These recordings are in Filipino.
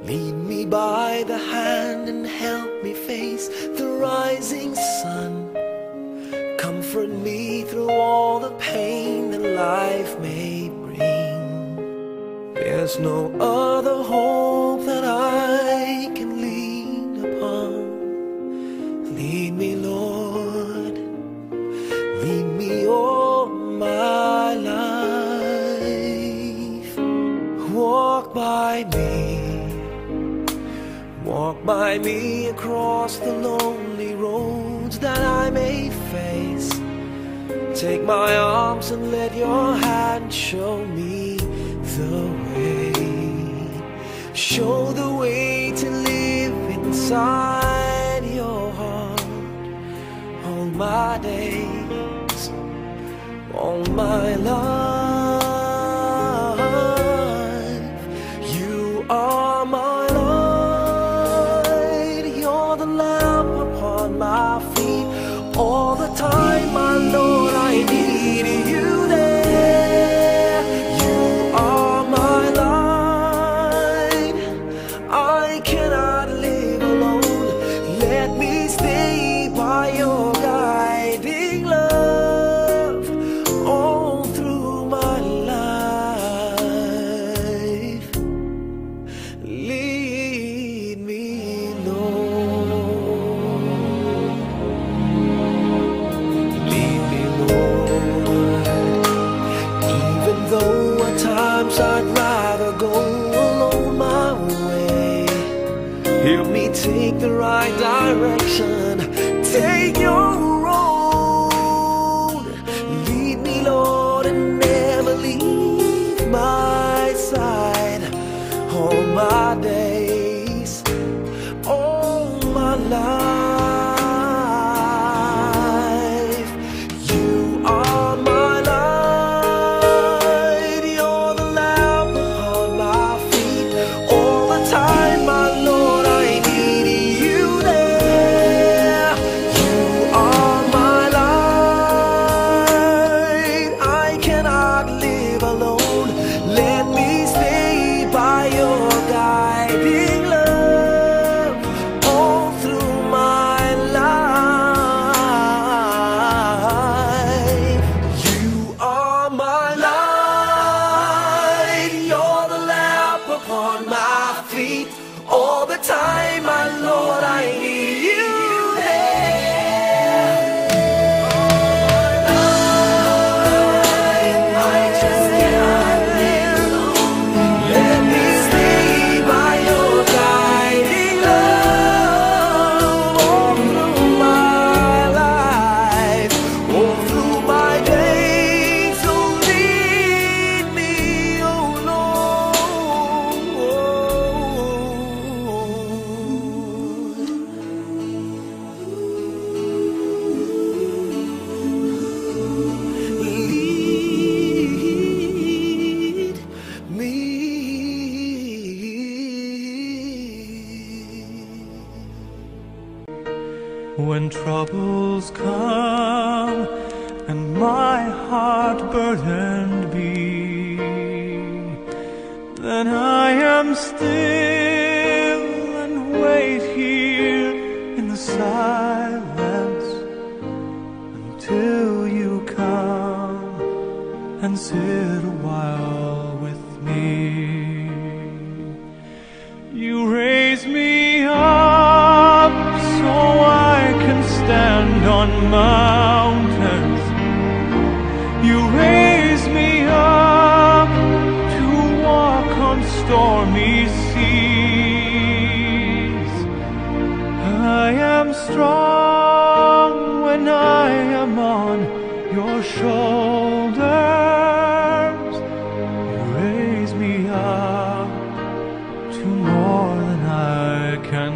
Lead me by the hand and help me face the rising sun. Comfort me through all the pain that life may bring. There's no other hope that I can lean upon. Lead me, Lord, lead me all my life. Walk by me across the lonely roads that I may face. Take my arms and let your hand show me the way. Show the way to live inside your heart all my days, all my life. You are my my feet all the time, my Lord, I need you there. You are my light, I cannot live alone. Let me stay by your guiding love all through my life. Lead me, Lord. I'd rather go alone my way. Help me take the right direction, take your road. Lead me, Lord, and never leave my side. All my days, all my life. You are my time, my Lord, I need you there. You are my light, I cannot live alone. Let me stay by your guiding love all through my life. You are my light, you're the lamp upon my feet. All the time, my Lord, I need you there. I just cannot live alone. Let me stay by your guiding love all through my life, all through my days. So lead me, oh When troubles come and my heart burdened be, then I am still and wait here in the silence until you come and sit a while with me. You raise me up so I can stand on mountains. You raise me up to walk on stormy seas. I am strong when I am on your shoulders. You raise me up to more than I can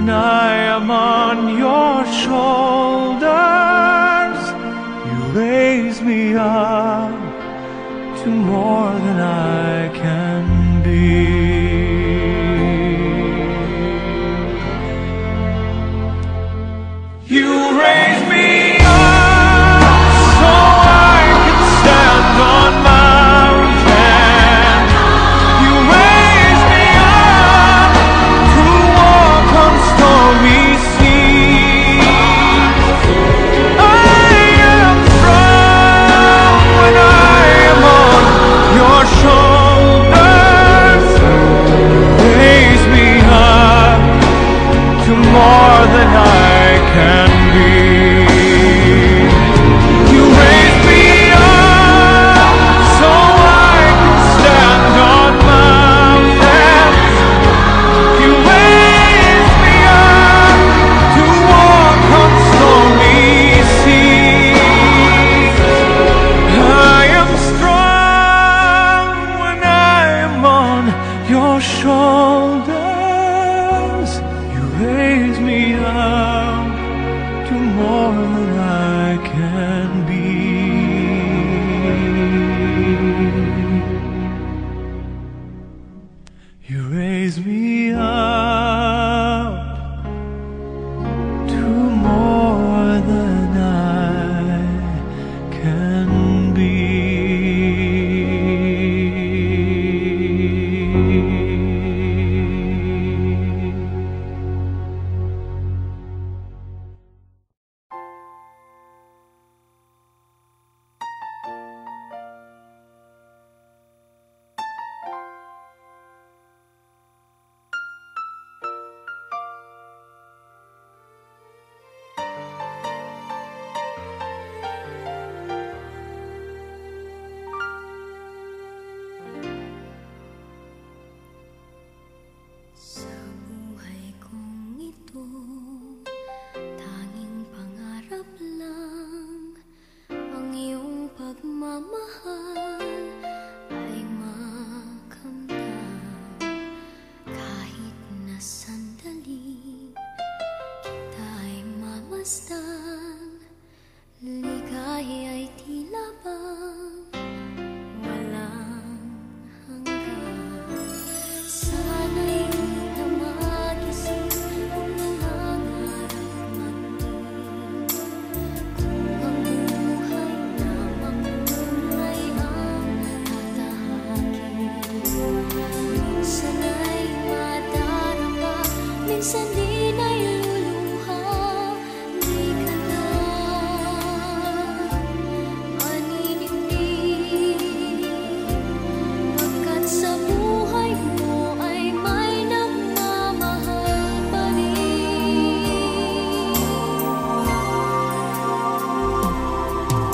when I am on your shoulders. You raise me up to more than I can be. You raise me up so I can stand on mountains. You raise me up to walk on stormy seas. I am strong when I am on your shoulders. Raise me up to more than I can be. You raise me up so I can stand on mountains. You raise me up to walk on stormy seas. I am strong when I am on your shoulders. You raise me up to more than I can be. You raise me up to more than I can be. Sa buhay kong ito, tanging pangarap lang ang iyong pagmamahal ay makamtan. Kahit na sandali kita'y mamasdan, ligaya ay tila bang walang hanggan. Sana'y di na magising kung nangangarap maging, kung ang buhay lamang ay ang tatahakin. Minsan ay madarama, minsan din ay luluha. Di ka na maninindig, pagkat sa buhay mo ay may nagmamahal pa rin.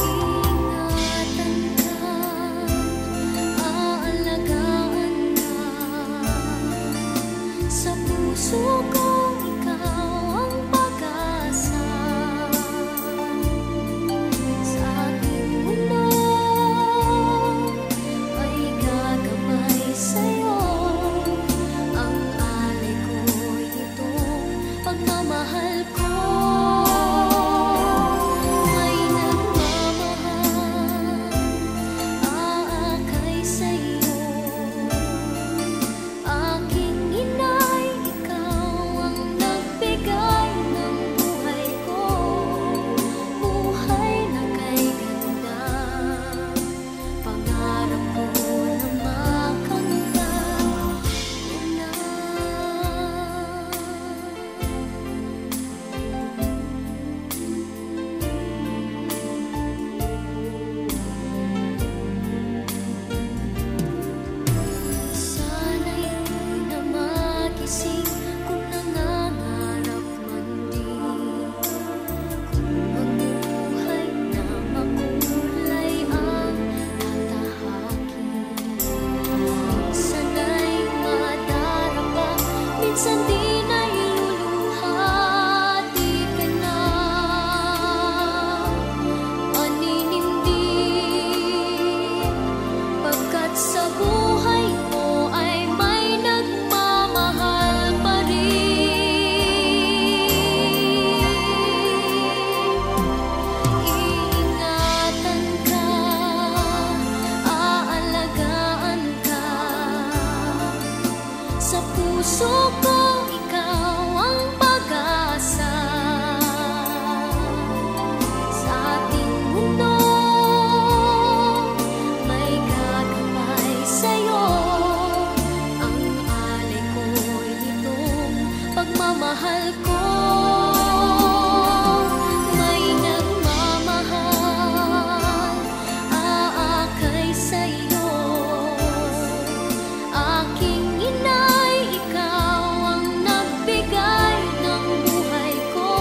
Ingatan ka, aalagaan ka. Sa puso kong ikaw ang pag-asa. Sa aking mundo ay gagabay sa'yo. Ang alay ko'y itong pagmamahal ko. May nagmamahal, aakay sa'yo. Aking inay, ikaw Sa puso ko, ikaw ang pag-asa. Sa ating mundo, may gagabay sa'yo. Ang alay ko'y itong pagmamahal ko. May nagmamahal, aakay sa'yo. Aking inay, ikaw ang nagbigay ng buhay ko.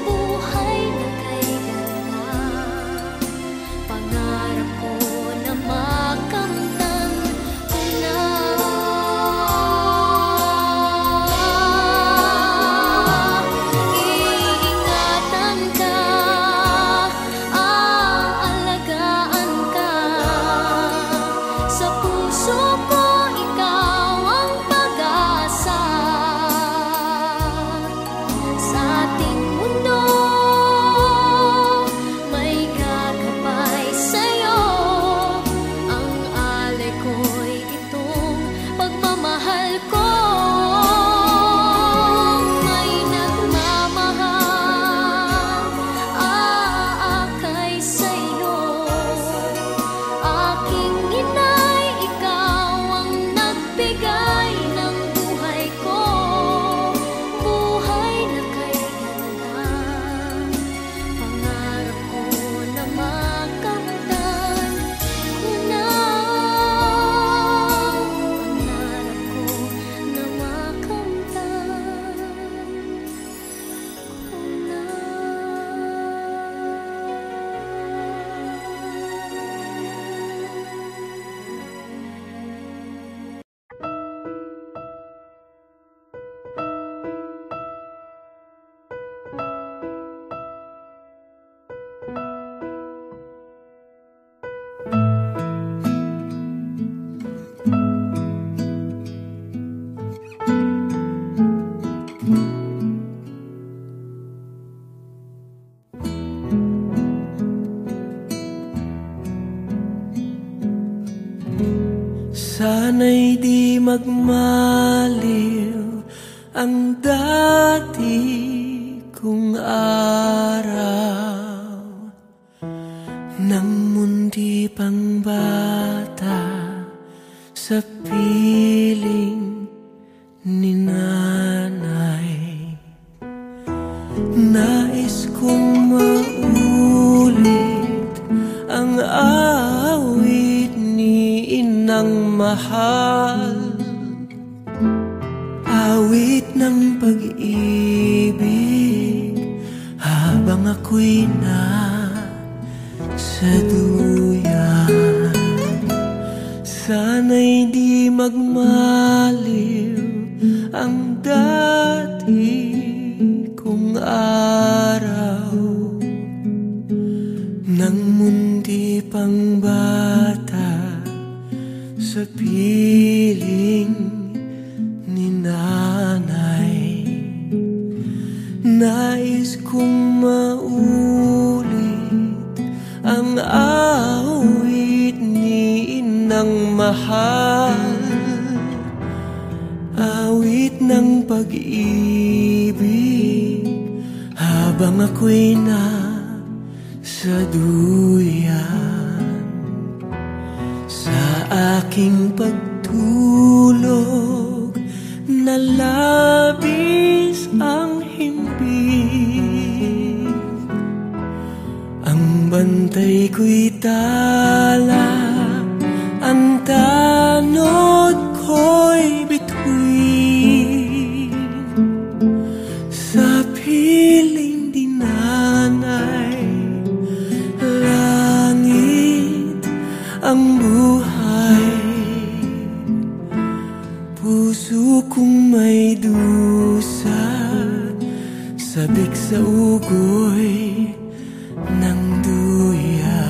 Buhay na kay ganda. Pangarap ko na makamtan ko na. Iingatan ka, aalagaan ka. Sa puso ko, ikaw ang pag-asa. Sa ating mundo, may gagabay sa'yo. Ang alay ko'y itong pagmamahal ko. May nagmamahal, aakay sa'yo. Aking inay, ikaw ang nagbigay ng buhay ko. Buhay na kay ganda. Pangarap ko na makamtan ko na. Pangarap ko na makamtan ko na. Sana'y di magmaliw ang dati kong araw, nang mundi pang bata sa piling ni nanay. Nais kong maulit ang awit ni inang mahal, awit ng pag-ibig habang ako'y nasa duyan. Sana'y di magmaliw ang dati kong araw, nang mundi pang bata sa piling ni nanay. Nais kong maulit ang awit ni inang mahal, awit ng pag-ibig habang ako'y nasa duyan. Sa aking pagtulog na labis ang himbing, ang bantay ko'y tala, ang tanod ko'y bituin. Sa piling di nanay, langit ang buhay. Puso kong may dusa, sabik sa ugoy ng duya.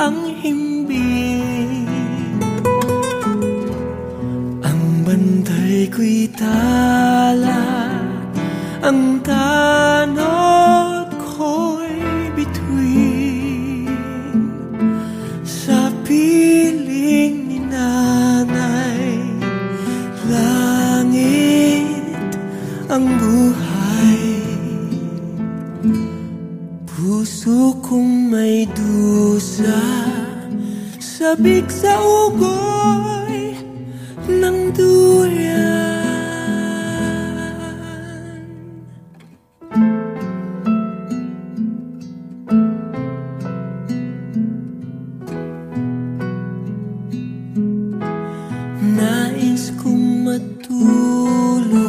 ang himbing. Ang bantay ko'y tala, ang tanod ko'y bituin sa piling ni nanay. Langit ang buhay, puso kong may dusa, sabik sa ugoy ng duyan. Nais kong matulog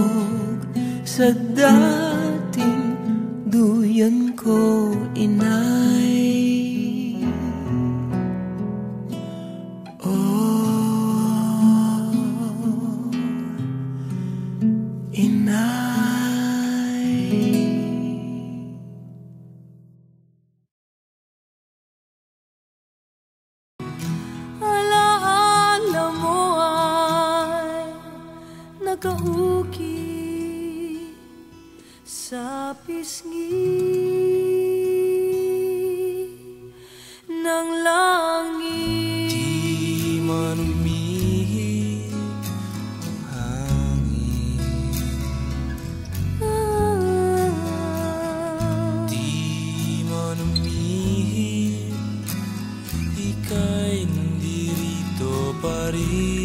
sa dating duyan ko, inay. Oh, inay. Alaala mo ay nakauki sa pisngi ng langit. Di man umihip ang hangin, di man umihip, ika'y nandito pa rin.